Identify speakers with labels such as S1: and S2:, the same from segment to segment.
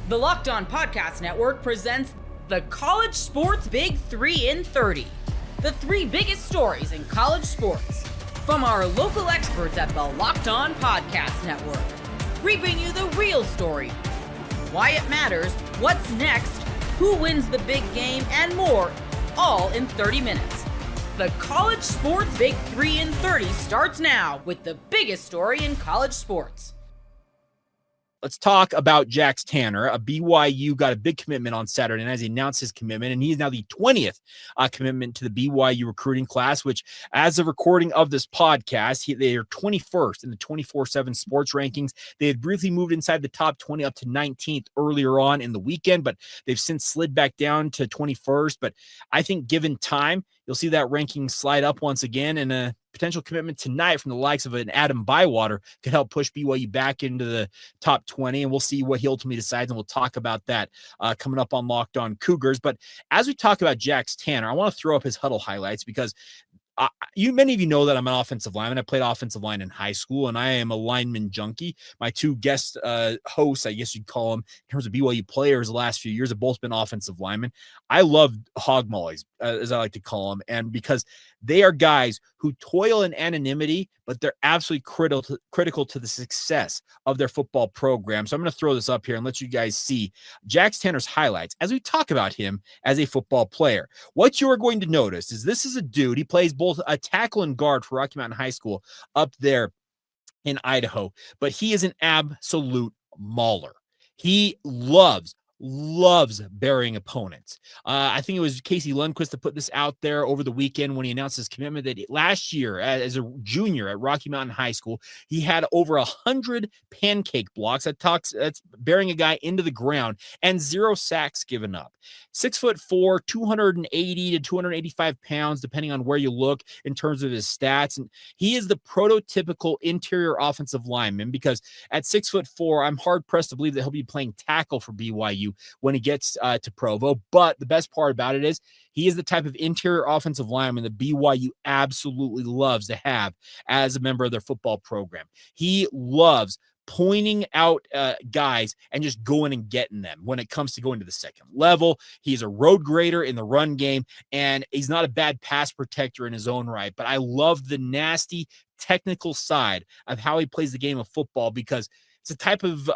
S1: The Locked On Podcast Network presents the College Sports Big 3 in 30. The three biggest stories in college sports. From our local experts at the Locked On Podcast Network. We bring you the real story, why it matters, what's next, who wins the big game, and more, all in 30 minutes. The College Sports Big 3 in 30 starts now with the biggest story in college sports.
S2: Let's talk about Jax Tanner. A BYU got a big commitment on Saturday, and as he announced his commitment, and he is now the 20th commitment to the BYU recruiting class, which, as of recording of this podcast, they are 21st in the 24/7 sports rankings. They had briefly moved inside the top 20 up to 19th earlier on in the weekend, but they've since slid back down to 21st. But I think given time, you'll see that ranking slide up once again, and a potential commitment tonight from the likes of an Adam Bywater could help push BYU back into the top 20, and we'll see what he ultimately decides, and we'll talk about that coming up on Locked On Cougars. But as we talk about Jax Tanner, I want to throw up his huddle highlights because many of you know that I'm an offensive lineman. I played offensive line in high school, and I am a lineman junkie. My two guest hosts, I guess you'd call them, in terms of BYU players the last few years, have both been offensive linemen. I love hog mollies, as I like to call them, and because they are guys who toil in anonymity, but they're absolutely critical to the success of their football program. So I'm going to throw this up here and let you guys see Jax Tanner's highlights as we talk about him as a football player. What you are going to notice is this is a dude. He plays both a tackle and guard for Rocky Mountain High School up there in Idaho, but he is an absolute mauler. He loves burying opponents. I think it was Casey Lundquist that put this out there over the weekend when he announced his commitment that last year as a junior at Rocky Mountain High School, he had over 100 pancake blocks. That's burying a guy into the ground and 0 sacks given up. 6'4", 280 to 285 pounds, depending on where you look in terms of his stats. And he is the prototypical interior offensive lineman because at 6'4", I'm hard pressed to believe that he'll be playing tackle for BYU when he gets to Provo. But the best part about it is he is the type of interior offensive lineman that BYU absolutely loves to have as a member of their football program. He loves pointing out guys and just going and getting them when it comes to going to the second level. He's a road grader in the run game, and he's not a bad pass protector in his own right. But I love the nasty technical side of how he plays the game of football because it's a type of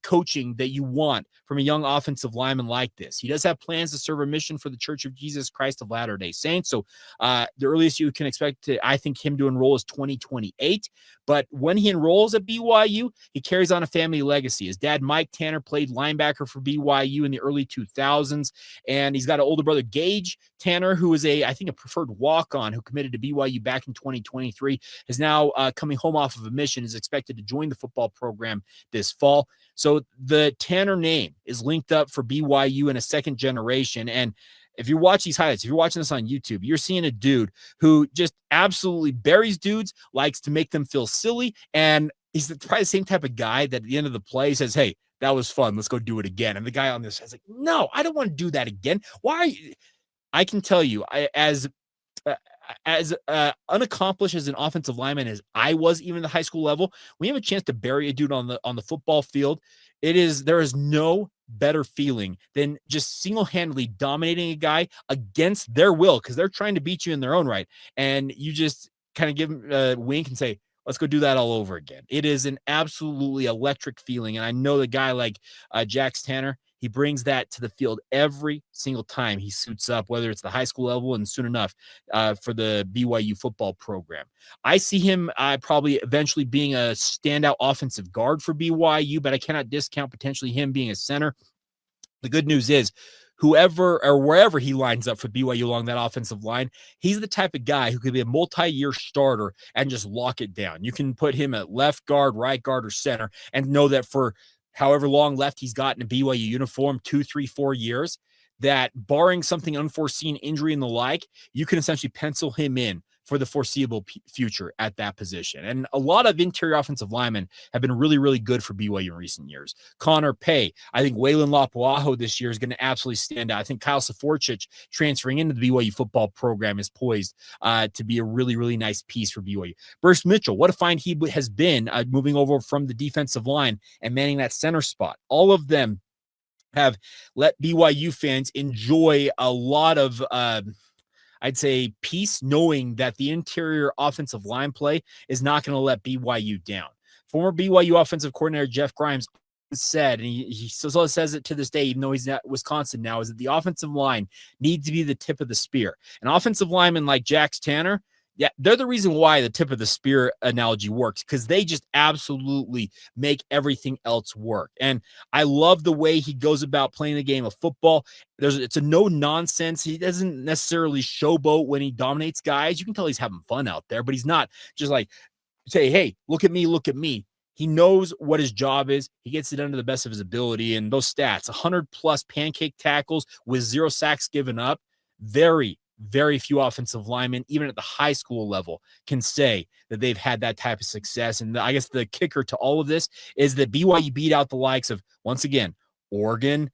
S2: coaching that you want from a young offensive lineman like this. He does have plans to serve a mission for the Church of Jesus Christ of Latter-day Saints. So the earliest you can expect I think him to enroll is 2028. But when he enrolls at BYU, he carries on a family legacy. His dad, Mike Tanner, played linebacker for BYU in the early 2000s. And he's got an older brother, Gage Tanner, who is I think a preferred walk-on who committed to BYU back in 2023, is now coming home off of a mission, is expected to join the football program this fall. So the Tanner name is linked up for BYU in a second generation. And if you watch these highlights, if you're watching this on YouTube, you're seeing a dude who just absolutely buries dudes, likes to make them feel silly. And he's probably the same type of guy that at the end of the play says, hey, that was fun. Let's go do it again. And the guy on this is like, no, I don't want to do that again. Why? I can tell you, as unaccomplished as an offensive lineman as I was, even at the high school level, when you have a chance to bury a dude on the football field, there is no better feeling than just single-handedly dominating a guy against their will because they're trying to beat you in their own right, and you just kind of give them a wink and say, let's go do that all over again. It is an absolutely electric feeling, and I know the guy like Jax Tanner, he brings that to the field every single time he suits up, whether it's the high school level and soon enough for the BYU football program. I see him probably eventually being a standout offensive guard for BYU, but I cannot discount potentially him being a center. The good news is whoever or wherever he lines up for BYU along that offensive line, he's the type of guy who could be a multi-year starter and just lock it down. You can put him at left guard, right guard, or center and know that for however long left he's got in a BYU uniform, 2, 3, 4 years, that barring something unforeseen, injury and the like, you can essentially pencil him in for the foreseeable future at that position. And a lot of interior offensive linemen have been really, really good for BYU in recent years. Connor Pay, I think Waylon Lapuaho this year is going to absolutely stand out. I think Kyle Saforchich transferring into the BYU football program is poised to be a really, really nice piece for BYU. Bruce Mitchell, what a find he has been moving over from the defensive line and manning that center spot. All of them have let BYU fans enjoy a lot of, I'd say, peace, knowing that the interior offensive line play is not going to let BYU down. Former BYU offensive coordinator Jeff Grimes said, and he still says it to this day, even though he's at Wisconsin now, is that the offensive line needs to be the tip of the spear. An offensive lineman like Jax Tanner, yeah, they're the reason why the tip of the spear analogy works, because they just absolutely make everything else work. And I love the way he goes about playing the game of football. It's a no nonsense. He doesn't necessarily showboat when he dominates guys. You can tell he's having fun out there, but he's not just like, say, hey, look at me, look at me. He knows what his job is. He gets it done to the best of his ability. And those stats, 100+ pancake tackles with 0 sacks given up, very, very few offensive linemen, even at the high school level, can say that they've had that type of success. And I guess the kicker to all of this is that BYU beat out the likes of, once again, Oregon,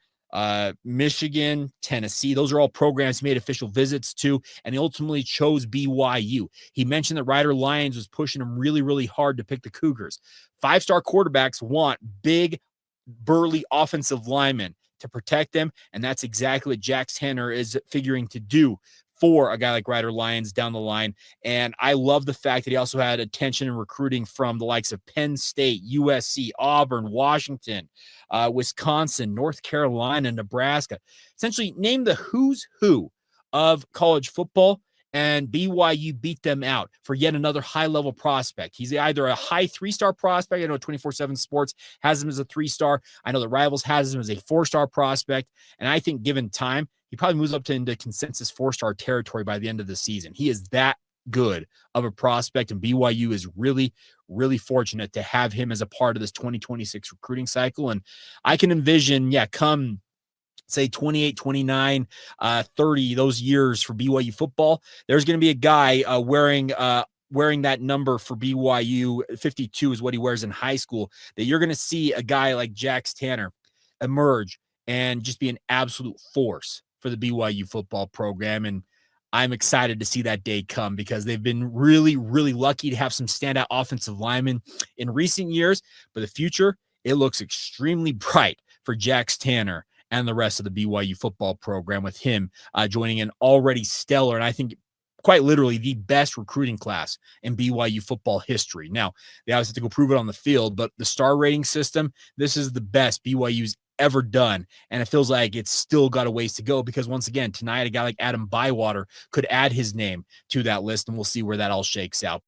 S2: Michigan, Tennessee. Those are all programs he made official visits to, and he ultimately chose BYU. He mentioned that Ryder Lyons was pushing him really, really hard to pick the Cougars. 5-star quarterbacks want big, burly offensive linemen to protect them, and that's exactly what Jax Tanner is figuring to do for a guy like Ryder Lyons down the line. And I love the fact that he also had attention and recruiting from the likes of Penn State, USC, Auburn, Washington, Wisconsin, North Carolina, Nebraska. Essentially, name the who's who of college football, and BYU beat them out for yet another high-level prospect. He's either a high 3-star prospect. I know 24/7 Sports has him as a 3-star. I know the Rivals has him as a 4-star prospect. And I think given time, he probably moves up into consensus 4-star territory by the end of the season. He is that good of a prospect, and BYU is really, really fortunate to have him as a part of this 2026 recruiting cycle. And I can envision, come say 28, 29, 30, those years for BYU football, there's going to be a guy wearing that number for BYU. 52 is what he wears in high school, that you're going to see a guy like Jax Tanner emerge and just be an absolute force for the BYU football program. And I'm excited to see that day come, because they've been really, really lucky to have some standout offensive linemen in recent years. But the future, it looks extremely bright for Jax Tanner and the rest of the BYU football program, with him joining an already stellar, and I think quite literally the best recruiting class in BYU football history. Now, they obviously have to go prove it on the field, but the star rating system, this is the best BYU's ever done, and it feels like it's still got a ways to go, because once again, tonight, a guy like Adam Bywater could add his name to that list, and we'll see where that all shakes out.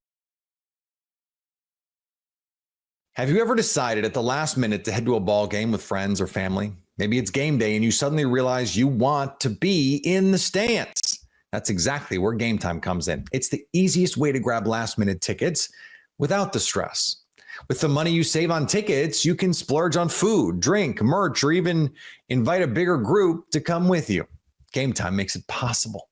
S3: Have you ever decided at the last minute to head to a ball game with friends or family? Maybe it's game day and you suddenly realize you want to be in the stands. That's exactly where Gametime comes in. It's the easiest way to grab last-minute tickets without the stress. With the money you save on tickets, you can splurge on food, drink, merch, or even invite a bigger group to come with you. Gametime makes it possible.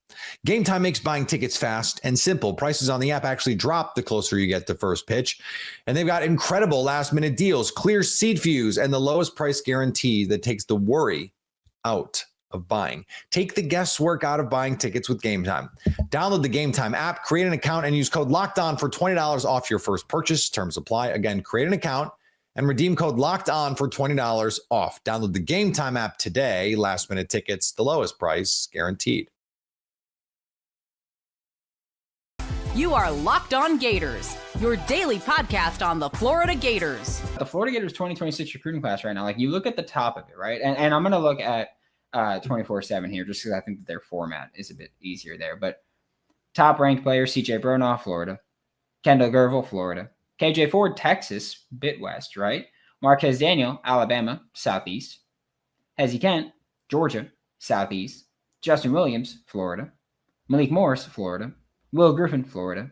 S3: Gametime makes buying tickets fast and simple. Prices on the app actually drop the closer you get to first pitch. And they've got incredible last-minute deals, clear seat views, and the lowest price guarantee that takes the worry out of buying. Take the guesswork out of buying tickets with Gametime. Download the Gametime app, create an account, and use code LOCKEDON for $20 off your first purchase. Terms apply. Again, create an account and redeem code LOCKEDON for $20 off. Download the Gametime app today. Last-minute tickets, the lowest price guaranteed.
S1: You are Locked On Gators, your daily podcast on the Florida Gators.
S4: The Florida Gators 2026 recruiting class right now, like you look at the top of it, right? And I'm going to look at 24/7 here just because I think that their format is a bit easier there. But top ranked players, CJ Brunoff, Florida. Kendall Gervil, Florida. KJ Ford, Texas, bit west, right? Marquez Daniel, Alabama, southeast. Hezzy Kent, Georgia, southeast. Justin Williams, Florida. Malik Morris, Florida. Will Griffin, Florida.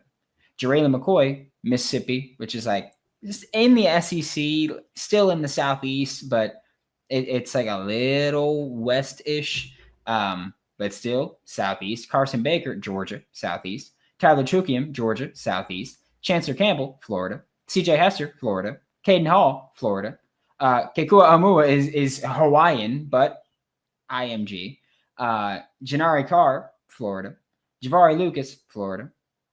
S4: Jaraylon McCoy, Mississippi, which is like just in the SEC, still in the southeast, but it's like a little west-ish, but still southeast. Carson Baker, Georgia, southeast. Tyler Chukiam, Georgia, southeast. Chancellor Campbell, Florida. CJ Hester, Florida. Caden Hall, Florida. Kekua Amua is Hawaiian, but IMG. Janari Carr, Florida. Javari Lucas, Florida.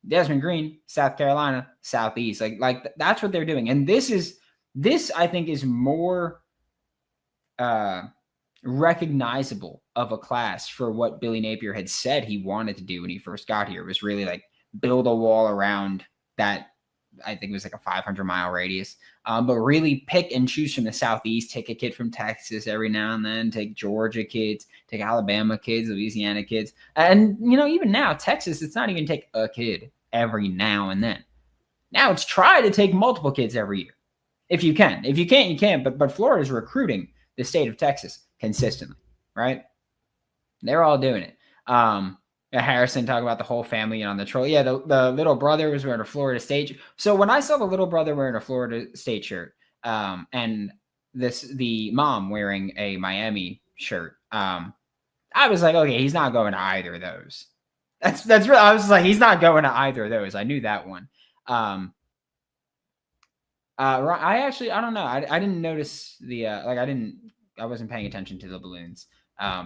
S4: Desmond Green, South Carolina, southeast. Like that's what they're doing. And this I think is more recognizable of a class for what Billy Napier had said he wanted to do when he first got here. It was really like build a wall around that. I think it was like a 500-mile radius, but really pick and choose from the Southeast. Take a kid from Texas every now and then, take Georgia kids, take Alabama kids, Louisiana kids. And, even now, Texas, it's not even take a kid every now and then. Now it's try to take multiple kids every year. If you can. If you can't, you can't. But Florida's recruiting the state of Texas consistently, right? They're all doing it. Harrison talk about the whole family on the troll. Yeah, the little brother was wearing a Florida State. So when I saw the little brother wearing a Florida State shirt, and the mom wearing a Miami shirt, I was like, okay, he's not going to either of those. That's real. I was like, he's not going to either of those. I knew that one. I don't know. I didn't notice I wasn't paying attention to the balloons.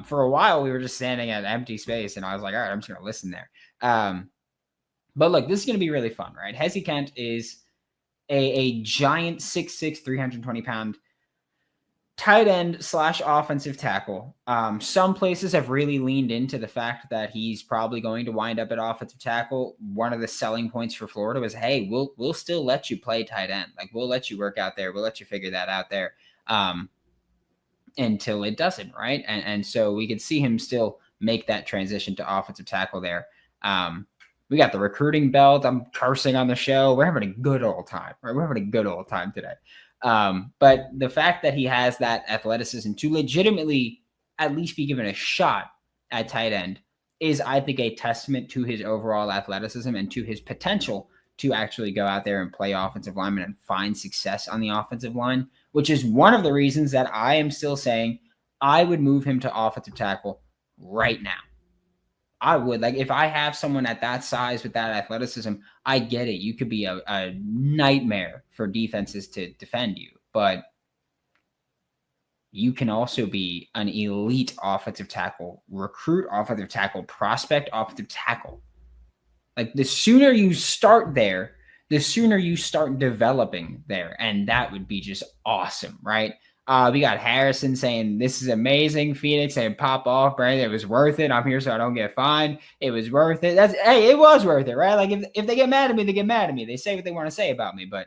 S4: For a while, we were just standing at empty space, and I was like, all right, I'm just going to listen there. But look, this is going to be really fun, right? Hezzy Kent is a giant 6'6", 320-pound tight end / offensive tackle. Some places have really leaned into the fact that he's probably going to wind up at offensive tackle. One of the selling points for Florida was, hey, we'll still let you play tight end. Like, we'll let you work out there. We'll let you figure that out there. Until it doesn't, right? And so we could see him still make that transition to offensive tackle there. We got the recruiting belt. I'm cursing on the show. We're having a good old time, right? We're having a good old time today. But the fact that he has that athleticism to legitimately at least be given a shot at tight end is, I think, a testament to his overall athleticism and to his potential to actually go out there and play offensive lineman and find success on the offensive line, which is one of the reasons that I am still saying I would move him to offensive tackle right now. I would. Like, if I have someone at that size with that athleticism, I get it. You could be a nightmare for defenses to defend you, but you can also be an elite offensive tackle, recruit offensive tackle, prospect offensive tackle. Like, the sooner you start there, the sooner you start developing there. And that would be just awesome, right? We got Harrison saying, this is amazing. Phoenix saying, pop off, Brandon. It was worth it. I'm here so I don't get fined. It was worth it. Hey, it was worth it, right? Like, if they get mad at me, they get mad at me. They say what they want to say about me. But,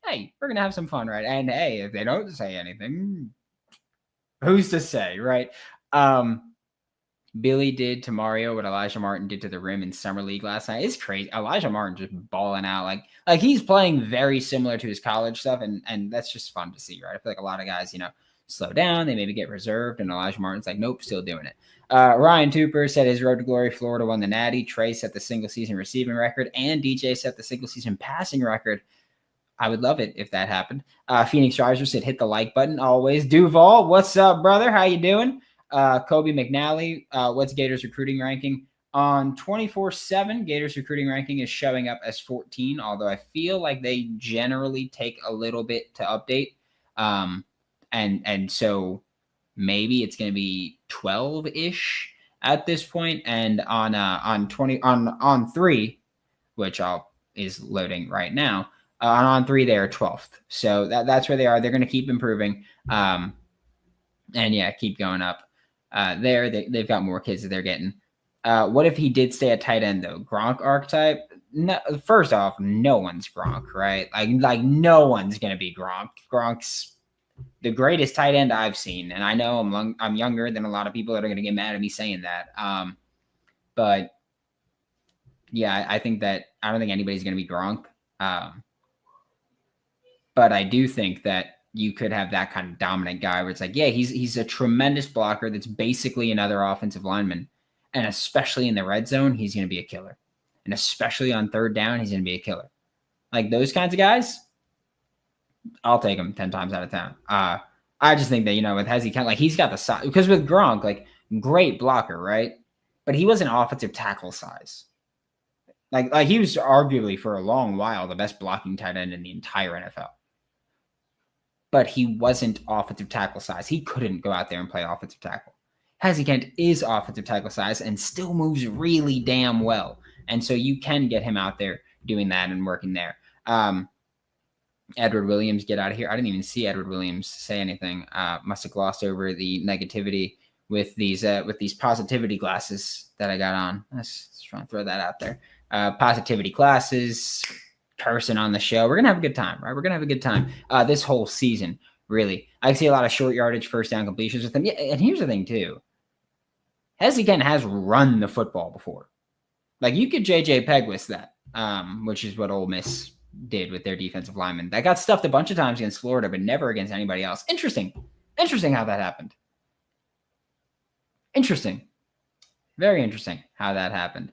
S4: hey, we're going to have some fun, right? And, hey, if they don't say anything, who's to say, right? Billy did to Mario what Elijah Martin did to the rim in Summer League last night. It's crazy. Elijah Martin just balling out. Like he's playing very similar to his college stuff, and that's just fun to see, right? I feel like a lot of guys, slow down. They maybe get reserved, and Elijah Martin's like, nope, still doing it. Ryan Tooper said his road to glory, Florida won the Natty. Trey set the single-season receiving record, and DJ set the single-season passing record. I would love it if that happened. Phoenix Risers said hit the like button always. Duval, what's up, brother? How you doing? Kobe McNally, what's Gators recruiting ranking? On 24/7, Gators recruiting ranking is showing up as 14, although I feel like they generally take a little bit to update. And so maybe it's going to be 12-ish at this point. And on 3, which is loading right now, on 3 they are 12th. So that's where they are. They're going to keep improving. And yeah, keep going up. They've got more kids that they're getting. What if he did stay at tight end though? Gronk archetype? No, first off, no one's Gronk, right? Like no one's gonna be Gronk. Gronk's the greatest tight end I've seen, and I know I'm younger than a lot of people that are gonna get mad at me saying that. But yeah, I think that I don't think anybody's gonna be Gronk. But I do think that you could have that kind of dominant guy where it's like, yeah, he's a tremendous blocker that's basically another offensive lineman. And especially in the red zone, he's going to be a killer. And especially on third down, he's going to be a killer. Like those kinds of guys, I'll take him 10 times out of 10. I just think that, with Hezzy Kent, like he's got the size. Because with Gronk, like great blocker, right? But he was an offensive tackle size. Like he was arguably for a long while the best blocking tight end in the entire NFL. But he wasn't offensive tackle size. He couldn't go out there and play offensive tackle. Hezzy Kent is offensive tackle size and still moves really damn well. And so you can get him out there doing that and working there. Edward Williams, get out of here. I didn't even see Edward Williams say anything. Must have glossed over the negativity with these positivity glasses that I got on. Let's try and throw that out there. Positivity glasses, person on the show. We're going to have a good time, right? We're going to have a good time this whole season, really. I see a lot of short yardage, first down completions with him. Yeah, and here's the thing, too. Hezzy Kent has run the football before. Like, you could J.J. Pegwis that, which is what Ole Miss did with their defensive linemen. That got stuffed a bunch of times against Florida, but never against anybody else. Interesting how that happened. Interesting. Very interesting how that happened.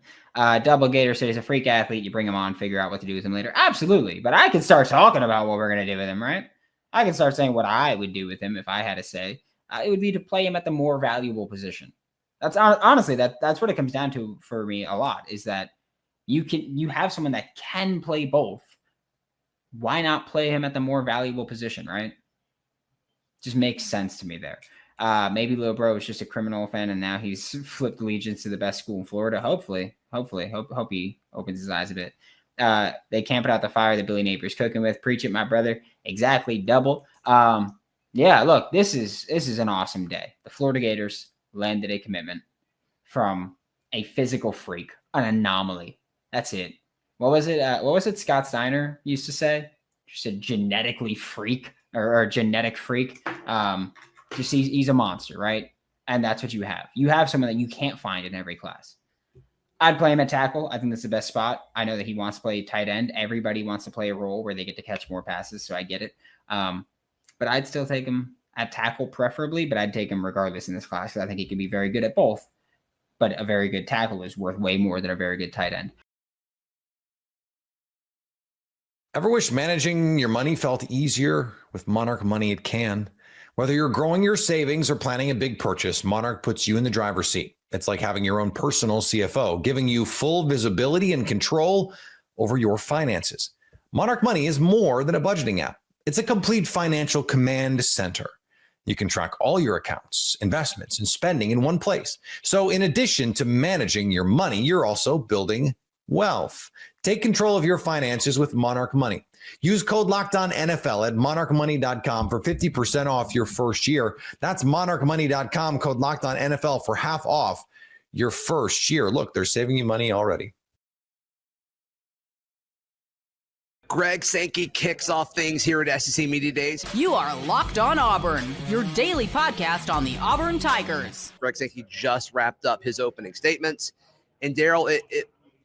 S4: Double Gator said he's a freak athlete. You bring him on, figure out what to do with him later. Absolutely. But I can start talking about what we're going to do with him, right? I can start saying what I would do with him if I had to say. It would be to play him at the more valuable position. That's honestly, that's what it comes down to for me a lot, is that you have someone that can play both. Why not play him at the more valuable position, right? Just makes sense to me there. Maybe Lil Bro is just a criminal fan and now he's flipped allegiance to the best school in Florida. Hopefully. Hope he opens his eyes a bit. They camp it out the fire that Billy Napier's cooking with. Preach it, my brother. Exactly. Double. Yeah, look, this is an awesome day. The Florida Gators landed a commitment from a physical freak, an anomaly. That's it. What was it Scott Steiner used to say? Just a genetically freak or genetic freak. Just he's a monster, right? And that's what you have. You have someone that you can't find in every class. I'd play him at tackle. I think that's the best spot. I know that he wants to play tight end. Everybody wants to play a role where they get to catch more passes, so I get it. But I'd still take him at tackle preferably, but I'd take him regardless in this class because I think he can be very good at both. But a very good tackle is worth way more than a very good tight end.
S3: Ever wish managing your money felt easier? With Monarch Money, it can. Whether you're growing your savings or planning a big purchase, Monarch puts you in the driver's seat. It's like having your own personal CFO, giving you full visibility and control over your finances. Monarch Money is more than a budgeting app. It's a complete financial command center. You can track all your accounts, investments, and spending in one place. So in addition to managing your money, you're also building wealth. Take control of your finances with Monarch Money. Use code LOCKEDONNFL at monarchmoney.com for 50% off your first year. That's monarchmoney.com, code LOCKEDONNFL for half off your first year. Look, they're saving you money already.
S5: Greg Sankey kicks off things here at SEC Media Days.
S1: You are Locked On Auburn, your daily podcast on the Auburn Tigers.
S5: Greg Sankey just wrapped up his opening statements. And Daryl,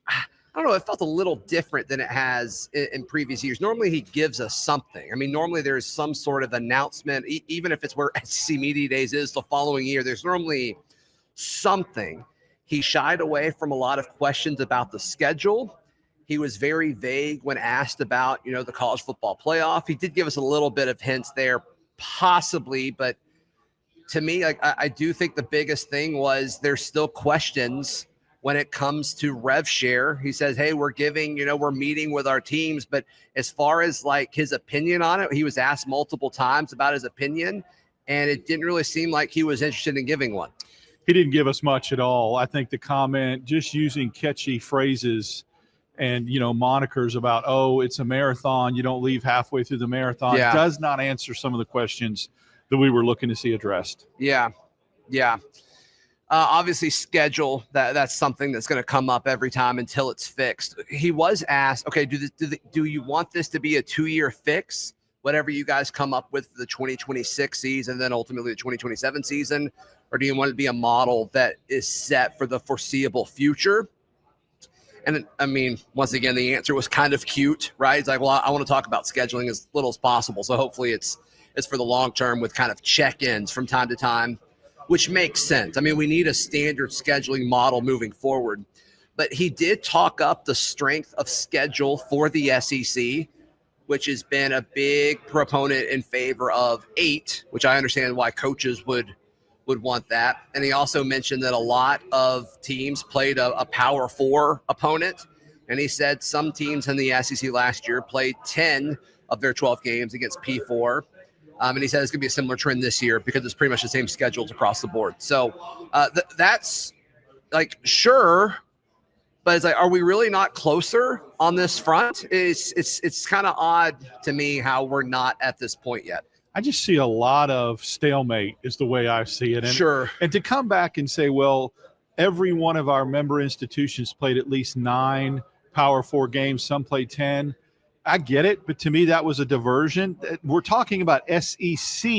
S5: I don't know, it felt a little different than it has in previous years. Normally he gives us something. I mean, normally there's some sort of announcement, even if it's where SEC Media Days is the following year, there's normally something. He shied away from a lot of questions about the schedule. He was very vague when asked about, the college football playoff. He did give us a little bit of hints there, possibly, but to me, I do think the biggest thing was there's still questions when it comes to rev share. He says, hey, we're meeting with our teams, but as far as his opinion on it, he was asked multiple times about his opinion, and it didn't really seem like he was interested in giving one.
S6: He didn't give us much at all. I think the comment, just using catchy phrases and, monikers about, it's a marathon, you don't leave halfway through the marathon, does not answer some of the questions that we were looking to see addressed.
S5: Yeah. Obviously, schedule, that's something that's going to come up every time until it's fixed. He was asked, okay, do you want this to be a 2-year fix, whatever you guys come up with for the 2026 season, then ultimately the 2027 season, or do you want it to be a model that is set for the foreseeable future? And I mean, once again, the answer was kind of cute, right? It's like, well, I want to talk about scheduling as little as possible. So hopefully it's for the long term with kind of check-ins from time to time, which makes sense. I mean, we need a standard scheduling model moving forward. But he did talk up the strength of schedule for the SEC, which has been a big proponent in favor of 8, which I understand why coaches would want that. And he also mentioned that a lot of teams played a Power 4 opponent. And he said some teams in the SEC last year played 10 of their 12 games against P4. And he said it's going to be a similar trend this year because it's pretty much the same schedules across the board. So that's sure, But it's like, are we really not closer on this front? It's kind of odd to me how we're not at this point yet.
S6: I just see a lot of stalemate is the way I see it. And,
S5: Sure.
S6: And to come back and say, well, every one of our member institutions played at least 9 Power 4 games. Some played 10. I get it. But to me, that was a diversion. We're talking about SEC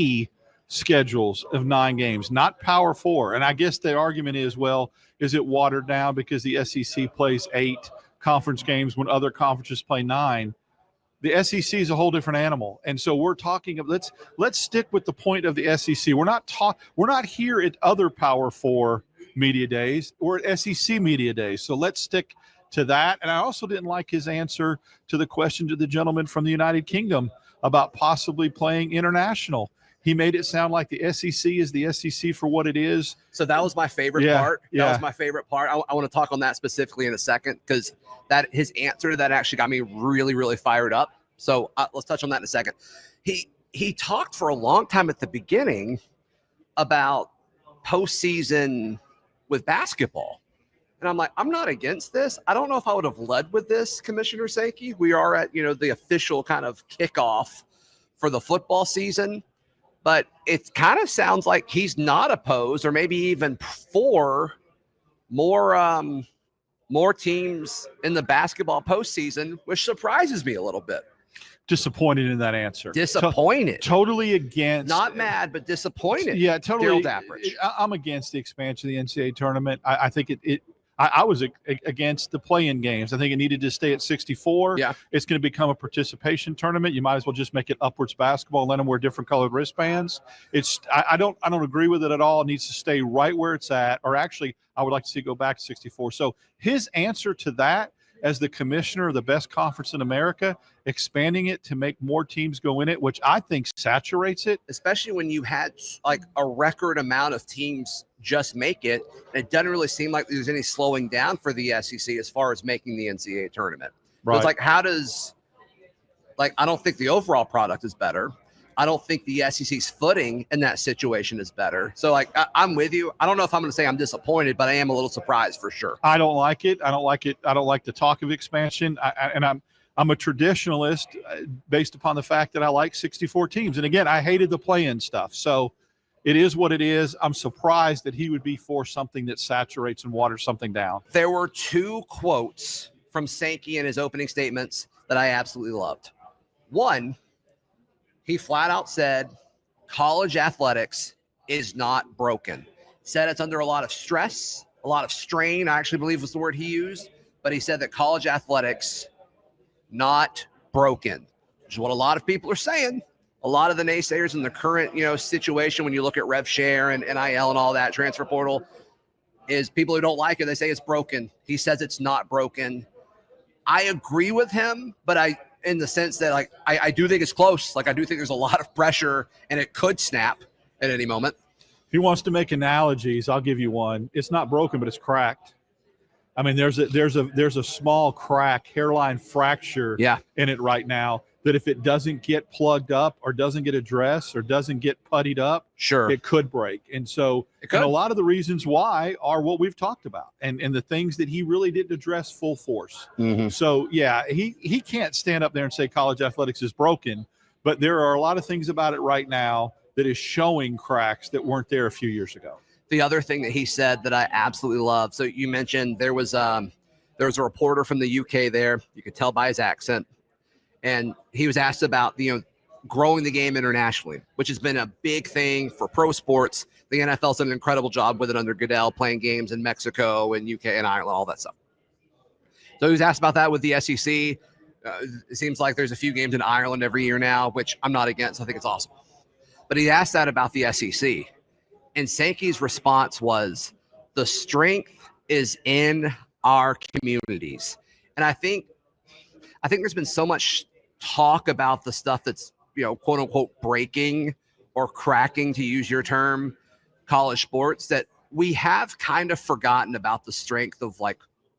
S6: schedules of 9 games, not Power 4. And I guess the argument is, well, is it watered down because the SEC plays 8 conference games when other conferences play 9? The SEC is a whole different animal. And so we're talking of let's stick with the point of the SEC. We're not here at other Power 4 media days. We're at SEC media days. So let's stick to that. And I also didn't like his answer to the question to the gentleman from the United Kingdom about possibly playing international. He made it sound like the SEC is the SEC for what it is.
S5: So that was my favorite part. That was my favorite part. I want to talk on that specifically in a second, because that his answer to that actually got me really, really fired up. So let's touch on that in a second. He talked for a long time at the beginning about postseason with basketball. And I'm like, I'm not against this. I don't know if I would have led with this, Commissioner Sankey. We are at, the official kind of kickoff for the football season. But it kind of sounds like he's not opposed, or maybe even for more teams in the basketball postseason, which surprises me a little bit.
S6: Disappointed in that answer.
S5: Disappointed.
S6: Totally against.
S5: Not mad, but disappointed.
S6: Yeah, totally.
S5: Daryl Dapprich.
S6: I'm against the expansion of the NCAA tournament. I think I was against the play-in games. I think it needed to stay at 64.
S5: Yeah.
S6: It's going to become a participation tournament. You might as well just make it upwards basketball and let them wear different colored wristbands. I don't agree with it at all. It needs to stay right where it's at, or actually I would like to see it go back to 64. So his answer to that, as the commissioner of the best conference in America, expanding it to make more teams go in it, which I think saturates it.
S5: Especially when you had like a record amount of teams just make it. And it doesn't really seem like there's any slowing down for the SEC as far as making the NCAA tournament. Right. So it's like, I don't think the overall product is better. I don't think the SEC's footing in that situation is better. So I'm with you. I don't know if I'm going to say I'm disappointed, but I am a little surprised for sure.
S6: I don't like it. I don't like the talk of expansion. I'm a traditionalist based upon the fact that I like 64 teams. And again, I hated the play-in stuff. So it is what it is. I'm surprised that he would be for something that saturates and waters something down.
S5: There were 2 quotes from Sankey in his opening statements that I absolutely loved. One, he flat out said, college athletics is not broken. Said it's under a lot of stress, a lot of strain, I actually believe was the word he used. But he said that college athletics, not broken, which is what a lot of people are saying. A lot of the naysayers in the current, situation, when you look at rev share and NIL and all that, transfer portal, is people who don't like it, they say it's broken. He says it's not broken. I agree with him, but in the sense that I do think it's close. I do think there's a lot of pressure and it could snap at any moment.
S6: If he wants to make analogies, I'll give you one. It's not broken, but it's cracked. I mean, there's a small crack, hairline fracture in it right now, that if it doesn't get plugged up or doesn't get addressed or doesn't get puttied up,
S5: sure,
S6: it could break. And so and a lot of the reasons why are what we've talked about and the things that he really didn't address full force.
S5: Mm-hmm.
S6: So, yeah, he can't stand up there and say college athletics is broken, but there are a lot of things about it right now that is showing cracks that weren't there a few years ago.
S5: The other thing that he said that I absolutely love, so you mentioned there was a reporter from the UK there. You could tell by his accent. And he was asked about, growing the game internationally, which has been a big thing for pro sports. The NFL's done an incredible job with it under Goodell, playing games in Mexico and UK and Ireland, all that stuff. So he was asked about that with the SEC. It seems like there's a few games in Ireland every year now, which I'm not against. I think it's awesome. But he asked that about the SEC. And Sankey's response was, the strength is in our communities. And I think there's been so much talk about the stuff that's, quote unquote, breaking or cracking, to use your term, college sports, that we have kind of forgotten about the strength of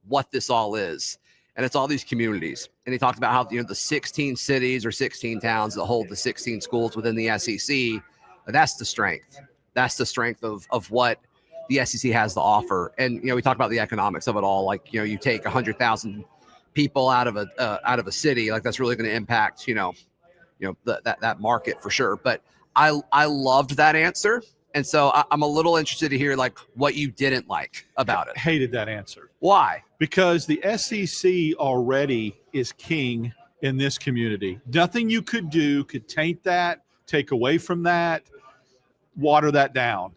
S5: what this all is. And it's all these communities. And he talked about how, the 16 cities or 16 towns that hold the 16 schools within the SEC, that's the strength. That's the strength of what the SEC has to offer. And we talk about the economics of it all. Like you take 100,000 people out of a city, like that's really going to impact that market for sure. But I loved that answer. And so I'm a little interested to hear like what you didn't like about it.
S6: Hated that answer.
S5: Why?
S6: Because the SEC already is king in this community. Nothing you could do could taint that, take away from that, water that down.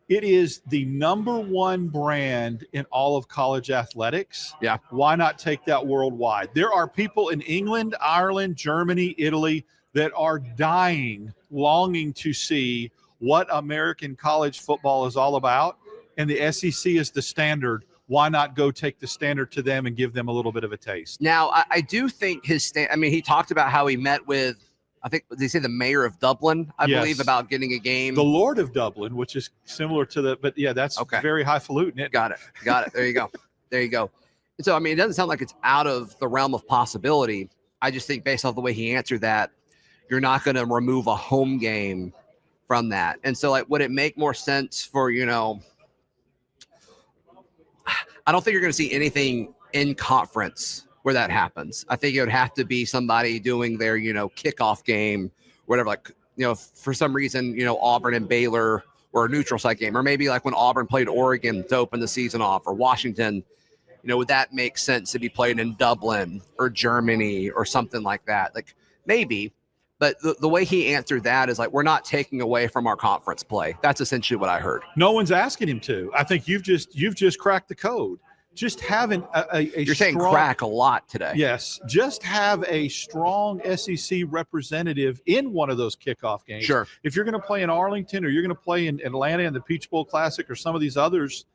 S6: It is the number one brand in all of college athletics.
S5: Yeah.
S6: Why not take that worldwide? There are people in England, Ireland, Germany, Italy that are dying, longing to see what American college football is all about. And the SEC is the standard. Why not go take the standard to them and give them a little bit of a taste?
S5: Now, I do think he talked about how he met with, I think they say the mayor of Dublin, I believe, about getting a game.
S6: The Lord of Dublin, which is similar to but yeah, that's very highfalutin.
S5: Got it. There you go. There you go. And so, it doesn't sound like it's out of the realm of possibility. I just think based off the way he answered that, you're not going to remove a home game from that. And so, like, would it make more sense for, I don't think you're going to see anything in conference where that happens. I think it would have to be somebody doing their, kickoff game, whatever, like, for some reason, Auburn and Baylor or a neutral site game, or maybe like when Auburn played Oregon to open the season off, or Washington, would that make sense to be played in Dublin or Germany or something like that? Like maybe. But the way he answered that is like, we're not taking away from our conference play. That's essentially what I heard.
S6: No one's asking him to. I think you've just cracked the code. Just having
S5: You're saying crack a lot today.
S6: Yes. Just have a strong SEC representative in one of those kickoff games.
S5: Sure.
S6: If you're going to play in Arlington, or you're going to play in Atlanta in the Peach Bowl Classic, or some of these others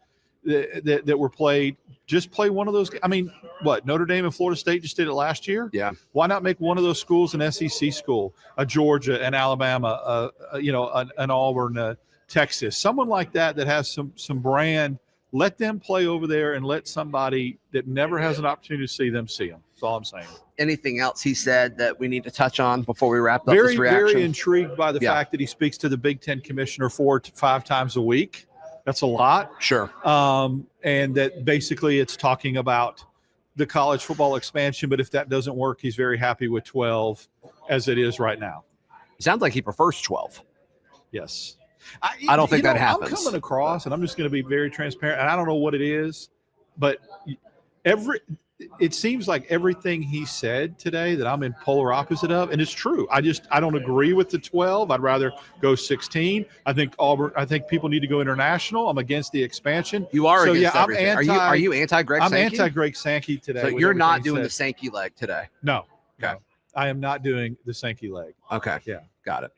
S6: that were played, just play one of those. Notre Dame and Florida State just did it last year?
S5: Yeah.
S6: Why not make one of those schools an SEC school, a Georgia, an Alabama, an Auburn, Texas, someone like that has some brand. Let them play over there, and let somebody that never has an opportunity to see them see them. That's all I'm saying.
S5: Anything else he said that we need to touch on before we wrap up this reaction?
S6: Very intrigued by the fact that he speaks to the Big Ten commissioner 4 to 5 times a week. That's a lot.
S5: Sure.
S6: And that basically it's talking about the college football expansion. But if that doesn't work, he's very happy with 12 as it is right now.
S5: Sounds like he prefers 12.
S6: Yes.
S5: I don't think that happens.
S6: I'm coming across, and I'm just going to be very transparent. And I don't know what it is, but it seems like everything he said today that I'm in polar opposite of, and it's true. I don't agree with the 12. I'd rather go 16. I think people need to go international. I'm against the expansion.
S5: You are against
S6: everything.
S5: Are you anti Greg Sankey?
S6: I'm anti Greg Sankey today.
S5: So you're not doing the Sankey leg today?
S6: No.
S5: Okay.
S6: No, I am not doing the Sankey leg.
S5: Okay.
S6: Yeah.
S5: Got it.